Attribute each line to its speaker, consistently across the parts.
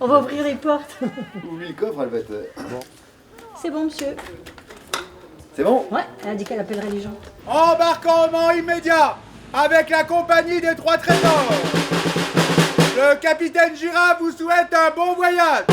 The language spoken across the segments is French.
Speaker 1: On va ouvrir les portes.
Speaker 2: Ouvre le coffre, elle va être... Bon.
Speaker 1: C'est bon, monsieur.
Speaker 2: C'est bon?
Speaker 1: Ouais, elle a dit qu'elle appellerait les gens.
Speaker 3: Embarquement immédiat avec la compagnie des Trois Trésors. Le capitaine Girafe vous souhaite un bon voyage.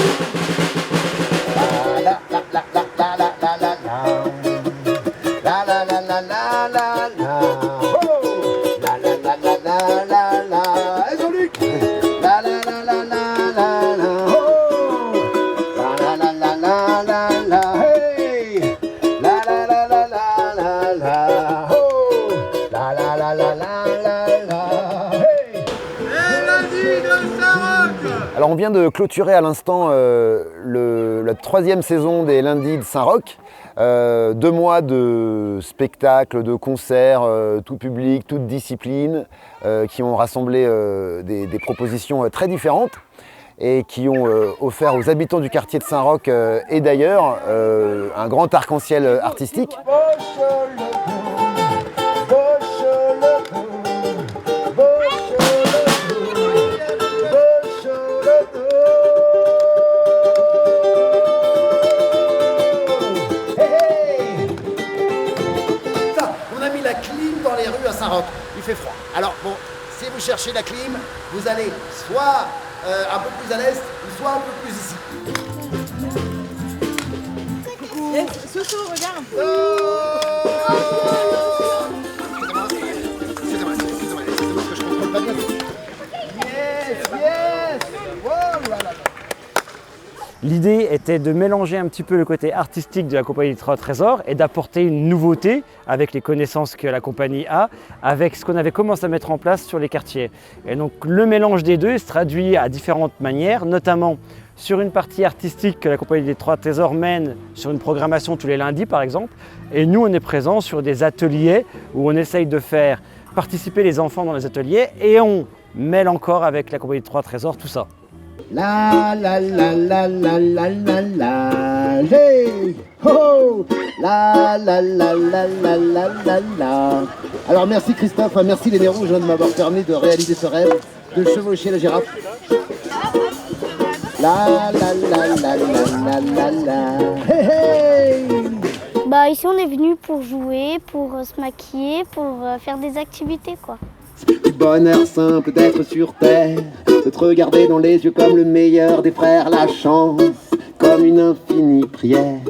Speaker 2: Alors on vient de clôturer à l'instant la 3e saison des Lundis de Saint-Roch. 2 mois de spectacles, de concerts, tout public, toute discipline, qui ont rassemblé des propositions très différentes et qui ont offert aux habitants du quartier de Saint-Roch et d'ailleurs un grand arc-en-ciel artistique.
Speaker 4: Il fait froid. Alors bon, si vous cherchez la clim, vous allez soit un peu plus à l'est, soit un peu plus ici.
Speaker 5: Coucou. Soso, regarde.
Speaker 4: Excusez-moi, que je contrôle pas bien. Yes. Oh là là.
Speaker 6: L'idée était de mélanger un petit peu le côté artistique de la compagnie des Trois Trésors et d'apporter une nouveauté avec les connaissances que la compagnie a, avec ce qu'on avait commencé à mettre en place sur les quartiers. Et donc le mélange des deux se traduit à différentes manières, notamment sur une partie artistique que la compagnie des Trois Trésors mène sur une programmation tous les lundis par exemple. Et nous on est présents sur des ateliers où on essaye de faire participer les enfants dans les ateliers et on mêle encore avec la compagnie des Trois Trésors tout ça.
Speaker 4: La la la la la la la la hey ho la la la la la la la la. Alors merci Christophe, merci les Nez Rouges de m'avoir permis de réaliser ce rêve, de chevaucher la girafe. La la la la la la la la hey hey.
Speaker 7: Bah ici on est venu pour jouer, pour se maquiller, pour faire des activités quoi.
Speaker 4: Du bonheur simple d'être sur terre, de te regarder dans les yeux comme le meilleur des frères, la chance comme une infinie prière.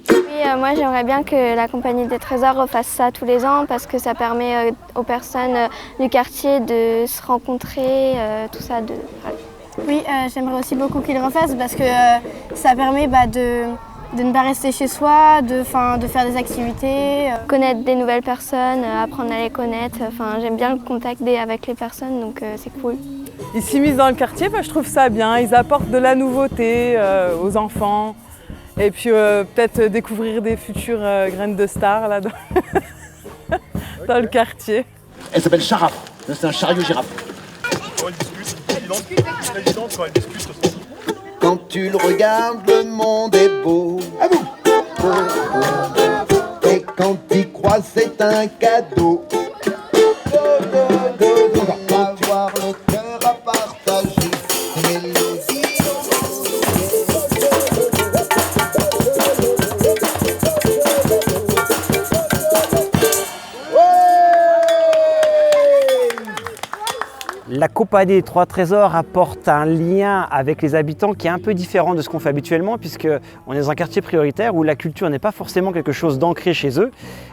Speaker 7: Oui, moi j'aimerais bien que la compagnie des Trésors refasse ça tous les ans parce que ça permet aux personnes du quartier de se rencontrer, tout ça.
Speaker 8: Oui, j'aimerais aussi beaucoup qu'ils le refassent parce que ça permet de ne pas rester chez soi, de faire des activités.
Speaker 7: Connaître des nouvelles personnes, apprendre à les connaître. J'aime bien le contact avec les personnes, donc c'est cool.
Speaker 5: Ils s'immiscent dans le quartier, je trouve ça bien. Ils apportent de la nouveauté aux enfants. Et puis peut-être découvrir des futures graines de stars là, dans le quartier.
Speaker 4: Elle s'appelle Charaf, c'est un chariot girafe. Quand tu le regardes, le monde est beau. À vous. Et quand tu crois, c'est un cadeau. Avoir le cœur à partager.
Speaker 6: La compagnie des Trois Trésors apporte un lien avec les habitants qui est un peu différent de ce qu'on fait habituellement puisqu'on est dans un quartier prioritaire où la culture n'est pas forcément quelque chose d'ancré chez eux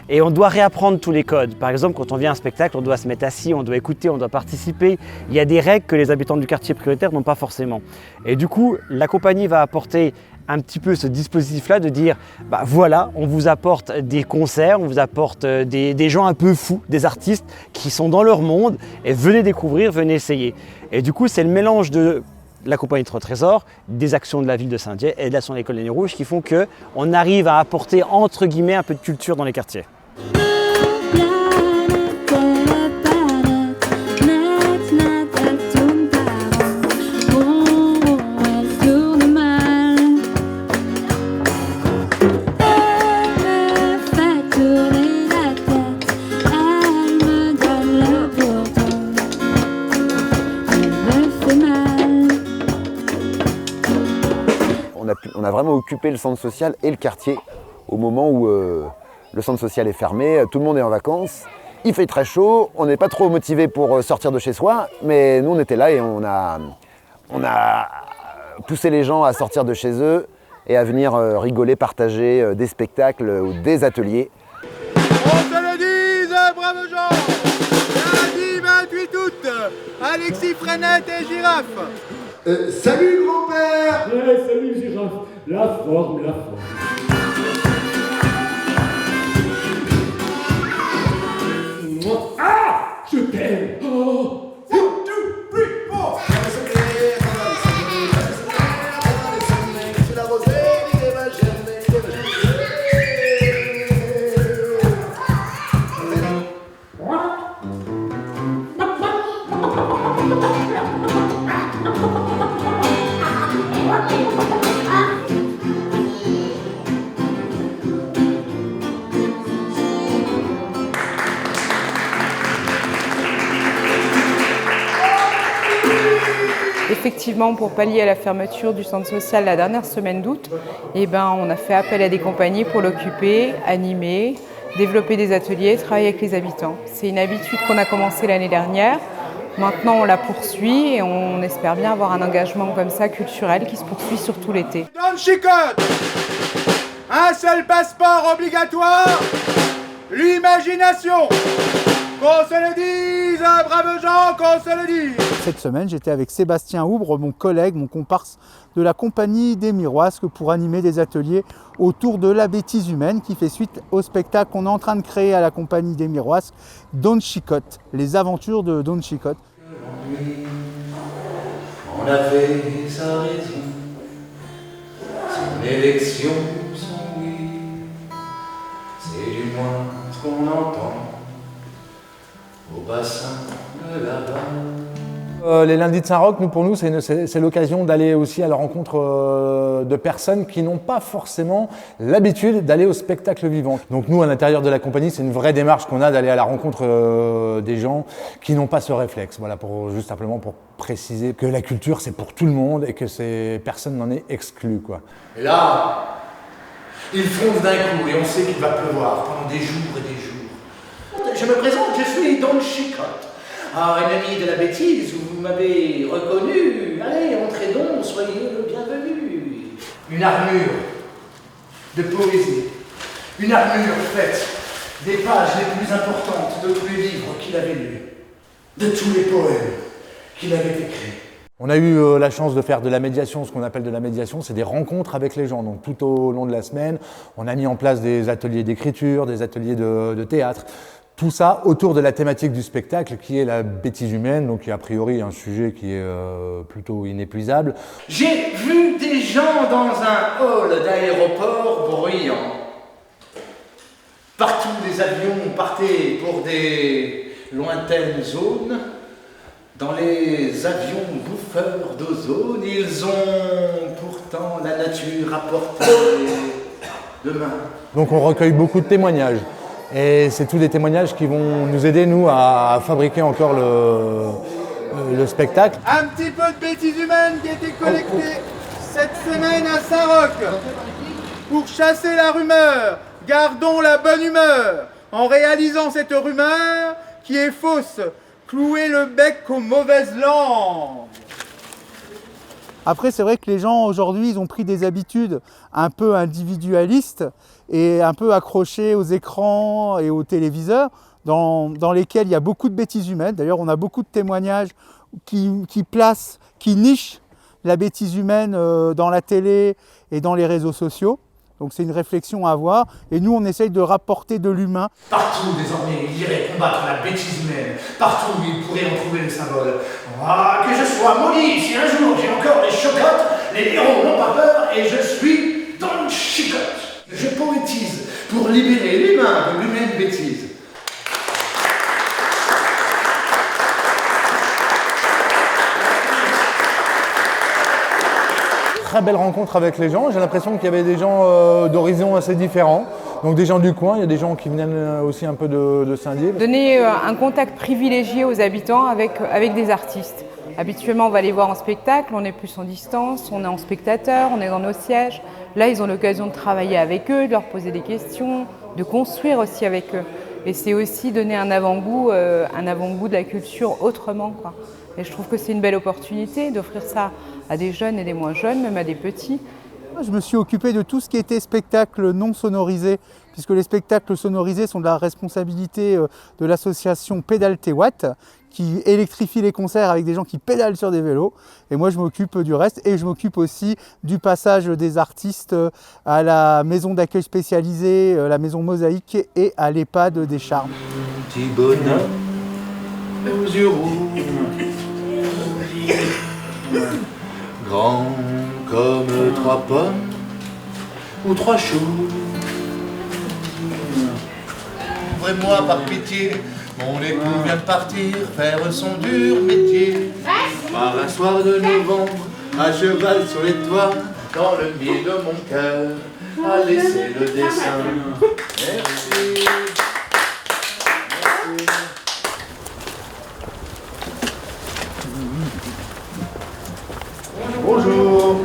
Speaker 6: et on doit réapprendre tous les codes. Par exemple, quand on vient à un spectacle, on doit se mettre assis, on doit écouter, on doit participer. Il y a des règles que les habitants du quartier prioritaire n'ont pas forcément. Et du coup, la compagnie va apporter un petit peu ce dispositif-là de dire voilà, on vous apporte des concerts, on vous apporte des gens un peu fous, des artistes qui sont dans leur monde et venez découvrir, venez essayer. Et du coup, c'est le mélange de la compagnie Trois Trésors, des actions de la ville de Saint-Dié et de l'action de l'école des Nez Rouges qui font qu'on arrive à apporter entre guillemets un peu de culture dans les quartiers.
Speaker 2: on a vraiment occupé le centre social et le quartier au moment où le centre social est fermé, tout le monde est en vacances. Il fait très chaud, on n'est pas trop motivé pour sortir de chez soi, mais nous on était là et on a poussé les gens à sortir de chez eux et à venir rigoler, partager des spectacles ou des ateliers.
Speaker 3: On se le dise, braves gens! Lundi 28 août, Alexis Frenette et Girafe.
Speaker 4: Salut grand-père!
Speaker 9: Salut Girafe, la forme. Ah! Je t'aime! Oh!
Speaker 10: Effectivement, pour pallier à la fermeture du centre social la dernière semaine d'août, on a fait appel à des compagnies pour l'occuper, animer, développer des ateliers, travailler avec les habitants. C'est une habitude qu'on a commencé l'année dernière. Maintenant, on la poursuit et on espère bien avoir un engagement comme ça culturel qui se poursuit sur tout l'été.
Speaker 3: Don Chicotte, un seul passeport obligatoire, l'imagination. Qu'on se le dise, braves gens, qu'on se le dise.
Speaker 11: Cette semaine, j'étais avec Sébastien Houbre, mon collègue, mon comparse de la compagnie des Miroisques pour animer des ateliers autour de la bêtise humaine qui fait suite au spectacle qu'on est en train de créer à la compagnie des Miroisques, Don Chicotte, les aventures de Don Chicotte.
Speaker 12: On avait sa raison, son élection, son oui, c'est du moins ce qu'on entend au bassin de là-bas.
Speaker 13: Les lundis de Saint-Roch, pour nous, c'est l'occasion d'aller aussi à la rencontre de personnes qui n'ont pas forcément l'habitude d'aller au spectacle vivant. Donc nous, à l'intérieur de la compagnie, c'est une vraie démarche qu'on a d'aller à la rencontre des gens qui n'ont pas ce réflexe. Voilà, juste simplement pour préciser que la culture, c'est pour tout le monde et que personne n'en est exclu, quoi.
Speaker 12: Et là, il fonce d'un coup et on sait qu'il va pleuvoir pendant des jours et des jours. Je me présente, je suis Don Chicotte. Ah, ennemi de la bêtise, vous m'avez reconnu. Allez, entrez donc, soyez le bienvenu. Une armure de poésie. Une armure faite des pages les plus importantes de tous les livres qu'il avait lus. De tous les poèmes qu'il avait écrits.
Speaker 13: On a eu la chance de faire de la médiation. Ce qu'on appelle de la médiation, c'est des rencontres avec les gens. Donc tout au long de la semaine, on a mis en place des ateliers d'écriture, des ateliers de théâtre. Tout ça autour de la thématique du spectacle qui est la bêtise humaine, donc qui est a priori un sujet qui est plutôt inépuisable.
Speaker 12: J'ai vu des gens dans un hall d'aéroport bruyant. Partout les avions partaient pour des lointaines zones. Dans les avions bouffeurs d'ozone, ils ont pourtant la nature apporté demain.
Speaker 13: Donc on recueille beaucoup de témoignages. Et c'est tous des témoignages qui vont nous aider, nous, à fabriquer encore le spectacle.
Speaker 3: Un petit peu de bêtises humaines qui a été collectée cette semaine à Saint-Roch. Pour chasser la rumeur, gardons la bonne humeur. En réalisant cette rumeur qui est fausse, clouez le bec aux mauvaises langues.
Speaker 11: Après, c'est vrai que les gens aujourd'hui, ils ont pris des habitudes un peu individualistes et un peu accrochés aux écrans et aux téléviseurs dans lesquels il y a beaucoup de bêtises humaines. D'ailleurs, on a beaucoup de témoignages qui nichent la bêtise humaine dans la télé et dans les réseaux sociaux. Donc c'est une réflexion à avoir et nous on essaye de rapporter de l'humain.
Speaker 12: Partout désormais il irait combattre la bêtise humaine, partout il pourrait en trouver le symbole. Ah, que je sois maudit si un jour j'ai encore les chocottes, les héros n'ont pas peur et je suis Don Chicotte. Je poétise pour libérer l'humain de l'humaine bêtise.
Speaker 13: Très belle rencontre avec les gens. J'ai l'impression qu'il y avait des gens d'horizons assez différents. Donc des gens du coin, il y a des gens qui viennent aussi un peu de Saint-Dié.
Speaker 10: Donner un contact privilégié aux habitants avec des artistes. Habituellement, on va les voir en spectacle, on est plus en distance, on est en spectateur, on est dans nos sièges. Là, ils ont l'occasion de travailler avec eux, de leur poser des questions, de construire aussi avec eux. Et c'est aussi donner un avant-goût de la culture autrement, quoi. Et je trouve que c'est une belle opportunité d'offrir ça à des jeunes et des moins jeunes, même à des petits.
Speaker 11: Je me suis occupé de tout ce qui était spectacle non sonorisé, puisque les spectacles sonorisés sont de la responsabilité de l'association Pédale Tewatt, qui électrifie les concerts avec des gens qui pédalent sur des vélos. Et moi, je m'occupe du reste et je m'occupe aussi du passage des artistes à la maison d'accueil spécialisée, la maison Mosaïque et à l'EHPAD des Charmes.
Speaker 12: Petit bonhomme aux yeux rouges, grand comme 3 pommes ou 3 choux. Ouvrez-moi par pitié, mon époux vient de partir faire son dur métier. Par un soir de novembre, à cheval sur les toits, dans le milieu de mon cœur, a laissé le dessin. Merci. Bonjour.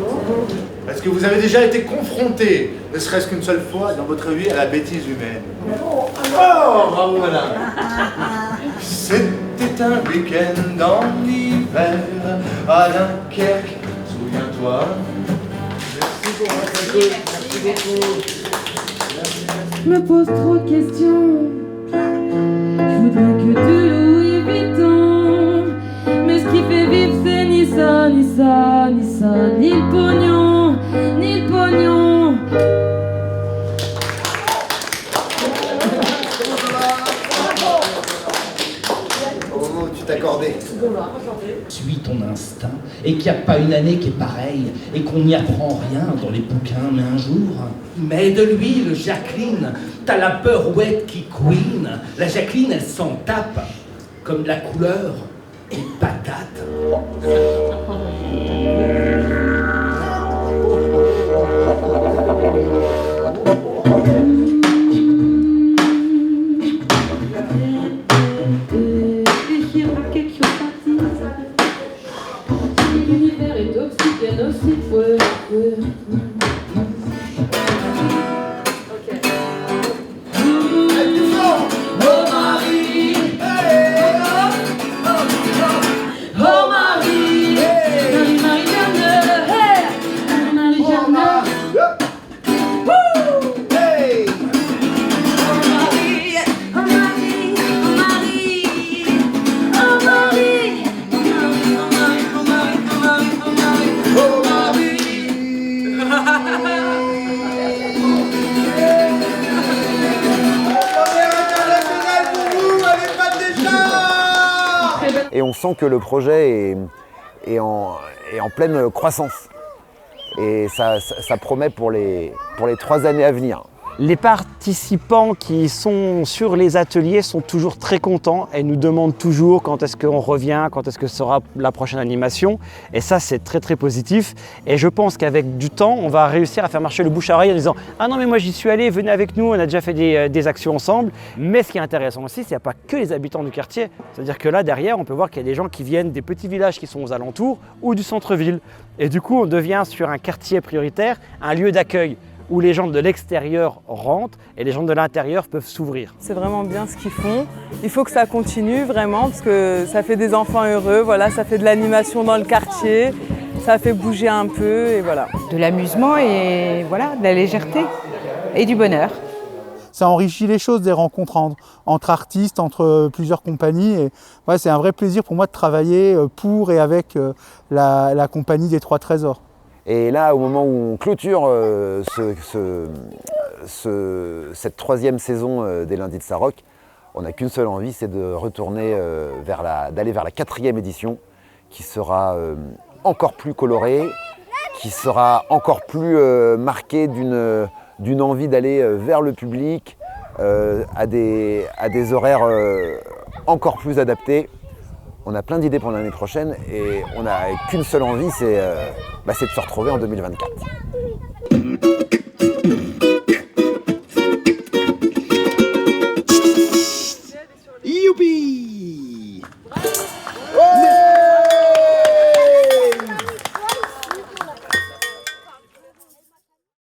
Speaker 12: Est-ce que vous avez déjà été confronté, ne serait-ce qu'une seule fois dans votre vie, à la bêtise humaine? Oh, bravo madame. C'était un week-end en hiver à Dunkerque, souviens-toi. Merci pour votre écoute, merci beaucoup.
Speaker 14: Je me pose trop de questions. Je voudrais que de Louis Vuitton. Mais ce qui fait vivre, c'est ni ça, ni ça, ni ça, ni le pognon, ni le pognon.
Speaker 12: Au moment où tu t'accordais.
Speaker 15: Suis ton instinct et qu'il n'y a pas une année qui est pareille et qu'on n'y apprend rien dans les bouquins, mais un jour. Mais de l'huile, Jacqueline, t'as la peur qui queen. La Jacqueline, elle s'en tape comme de la couleur et patate.
Speaker 14: L'univers est toxique et nocif, ouais.
Speaker 2: Et on sent que le projet est en pleine croissance. Et ça promet pour les 3 années à venir.
Speaker 6: Les participants qui sont sur les ateliers sont toujours très contents et nous demandent toujours quand est-ce qu'on revient, quand est-ce que sera la prochaine animation. Et ça, c'est très très positif. Et je pense qu'avec du temps, on va réussir à faire marcher le bouche à oreille en disant « Ah non mais moi j'y suis allé, venez avec nous, on a déjà fait des actions ensemble ». Mais ce qui est intéressant aussi, c'est qu'il n'y a pas que les habitants du quartier. C'est-à-dire que là, derrière, on peut voir qu'il y a des gens qui viennent des petits villages qui sont aux alentours ou du centre-ville. Et du coup, on devient sur un quartier prioritaire un lieu d'accueil où les gens de l'extérieur rentrent et les gens de l'intérieur peuvent s'ouvrir.
Speaker 5: C'est vraiment bien ce qu'ils font. Il faut que ça continue vraiment parce que ça fait des enfants heureux, voilà, ça fait de l'animation dans le quartier, ça fait bouger un peu et voilà.
Speaker 10: De l'amusement et voilà, de la légèreté et du bonheur.
Speaker 11: Ça enrichit les choses, des rencontres entre artistes, entre plusieurs compagnies. Et ouais, c'est un vrai plaisir pour moi de travailler pour et avec la compagnie des Trois Trésors.
Speaker 2: Et là, au moment où on clôture cette 3e saison des Lundis de Sarock, on n'a qu'une seule envie, c'est de retourner d'aller vers la 4e édition, qui sera encore plus colorée, qui sera encore plus marquée d'une envie d'aller vers le public, à des horaires encore plus adaptés. On a plein d'idées pour l'année prochaine et on n'a qu'une seule envie, c'est de se retrouver en 2024.